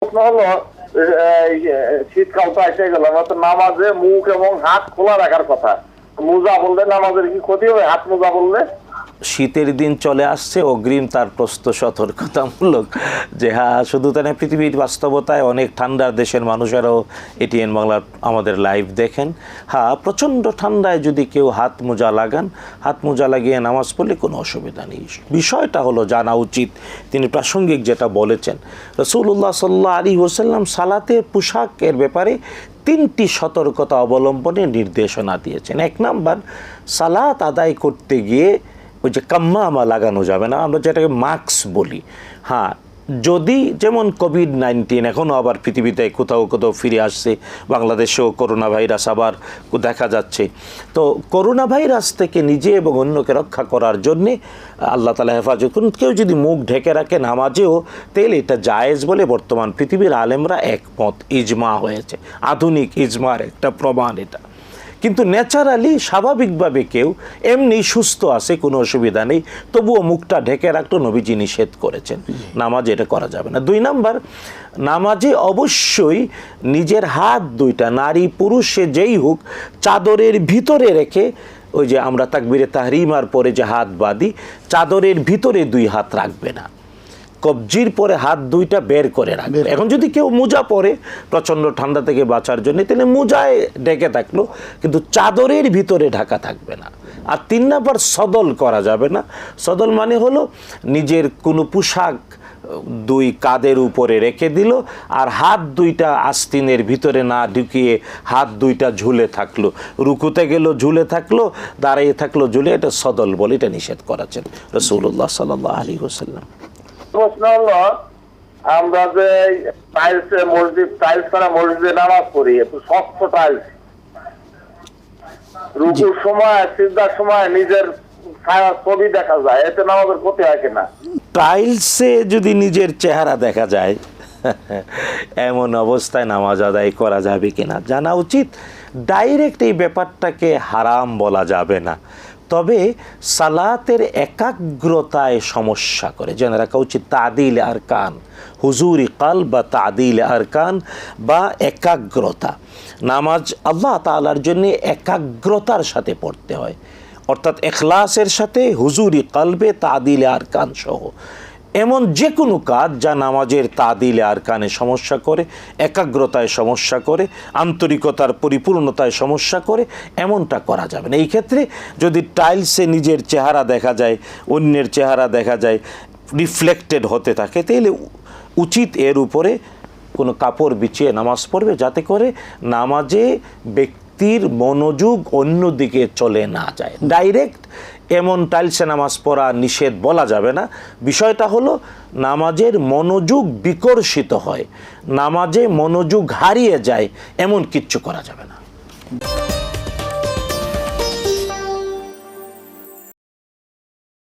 প্রশ্ন হলো শীতকাল তো এসে গেল, তো নামাজে মুখ এবং হাত খোলা রাখার কথা, মোজা বললে নামাজের কি ক্ষতি হবে হাত মোজা বললে? শীতের দিন চলে আসছে, অগ্রিম তার প্রস্ত সতর্কতামূলক যে হ্যাঁ, শুধু তাই না, পৃথিবীর বাস্তবতায় অনেক ঠান্ডার দেশের মানুষেরাও এটিএন বাংলার আমাদের লাইভ দেখেন। হ্যাঁ, প্রচণ্ড ঠান্ডায় যদি কেউ হাত মোজা লাগান, হাত মোজা লাগিয়ে নামাজ পড়লে কোনো অসুবিধা নেই। বিষয়টা হলো জানা উচিত, তিনি প্রাসঙ্গিক যেটা বলেছেন, রাসূলুল্লাহ সাল্লাল্লাহু আলাইহি ওয়াসাল্লাম সালাতের পোশাকের ব্যাপারে 3টি সতর্কতা অবলম্বনের নির্দেশনা দিয়েছেন। 1 নাম্বার, সালাত আদায় করতে গিয়ে ওই যে কাম্মামা লাগানো যাবে না, আমরা যেটাকে মাস্ক বলি। হ্যাঁ, যদি যেমন কোভিড-19 এখনও আবার পৃথিবীতে কোথাও কোথাও ফিরে আসছে, বাংলাদেশেও করোনা ভাইরাস আবার দেখা যাচ্ছে, তো করোনা ভাইরাস থেকে নিজে এবং অন্যকে রক্ষা করার জন্যে আল্লাহ তাআলা হেফাজত করুন। কেউ যদি মুখ ঢেকে রাখে নামাজেও, তাহলে এটা জায়েজ বলে বর্তমান পৃথিবীর আলেমরা একমত, ইজমা হয়েছে, আধুনিক ইজমার একটা প্রমাণ এটা। কিন্তু ন্যাচারালি স্বাভাবিকভাবে কেউ এমনি সুস্থ আছে, কোনো অসুবিধা নেই, তবুও মুখটা ঢেকে রাখতো, নবীজি নিষেধ করেছেন, নামাজে এটা করা যাবে না। 2 নাম্বার, নামাজে অবশ্যই নিজের হাত দুইটা, নারী পুরুষে যেই হোক, চাদরের ভিতরে রেখে, ওই যে আমরা তাকবীরে তাহরিমার পরে যে হাত বাঁধি, চাদরের ভিতরে 2 হাত রাখবে না, কবজির পরে হাত 2টা বের করে রাখবে। এখন যদি কেউ মোজা পরে প্রচণ্ড ঠান্ডা থেকে বাঁচার জন্য, তাহলে মোজায় ঢেকে থাকলো, কিন্তু চাদরের ভিতরে ঢাকা থাকবে না। আর 3 নাম্বার, সদল করা যাবে না। সদল মানে হলো নিজের কোনো পোশাক 2 কাঁধের উপরে রেখে দিল, আর হাত 2টা আস্তিনের ভিতরে না ঢুকিয়ে হাত 2টা ঝুলে থাকলো, রুকুতে গেল ঝুলে থাকলো, দাঁড়িয়ে থাকলো ঝুলে, এটা সদল বলে, এটা নিষেধ করেছেন রাসূলুল্লাহ সাল্লাল্লাহু আলাইহি ওয়াসাল্লাম। প্রশ্ন হলো, আমরা যে টাইলস করা মসজিদে নামাজ পড়ি, একটু শক্ত টাইলস, রুকুর সময় সিজদার সময় নিজের ছায়া ছবি দেখা যায়, এতে নামাজের ক্ষতি হয় কিনা? টাইলসে যদি নিজের চেহারা দেখা যায়, এমন অবস্থায় নামাজ আদায় করা যাবে কিনা জানা উচিত। ডাইরেক্ট এই ব্যাপারটাকে হারাম বলা যাবে না, তবে সালাতের একাগ্রতায় সমস্যা করে, জেনে রাখা উচিত। তাদিল আরকান, হুজুরি কালব বা তাদিল আরকান বা একাগ্রতা, নামাজ আল্লাহ তাআলার জন্য একাগ্রতার সাথে পড়তে হয়, অর্থাৎ ইখলাসের সাথে, হুজুরি কালবে, তাদিল আরকান সহ। এমন যে কোনো কাজ যা নামাজের তাদিলে আরকানে সমস্যা করে, একাগ্রতায় সমস্যা করে, আন্তরিকতার পরিপূর্ণতায় সমস্যা করে, এমনটা করা যাবে না। এই ক্ষেত্রে যদি টাইলসে নিজের চেহারা দেখা যায়, অন্যের চেহারা দেখা যায়, রিফ্লেক্টেড হতে থাকে, তাহলে উচিত এর উপরে কোনো কাপড় বিছিয়ে নামাজ পড়বে, যাতে করে নামাজে ব্যক্তির মনোযোগ অন্যদিকে চলে না যায়। ডাইরেক্ট এমন টাইলসে নামাজ পড়া নিষেধ বলা যাবে না। বিষয়টা হলো, নামাজের মনোযোগ বিকর্ষিত হয়, নামাজে মনোযোগ হারিয়ে যায়, এমন কিচ্ছু করা যাবে না।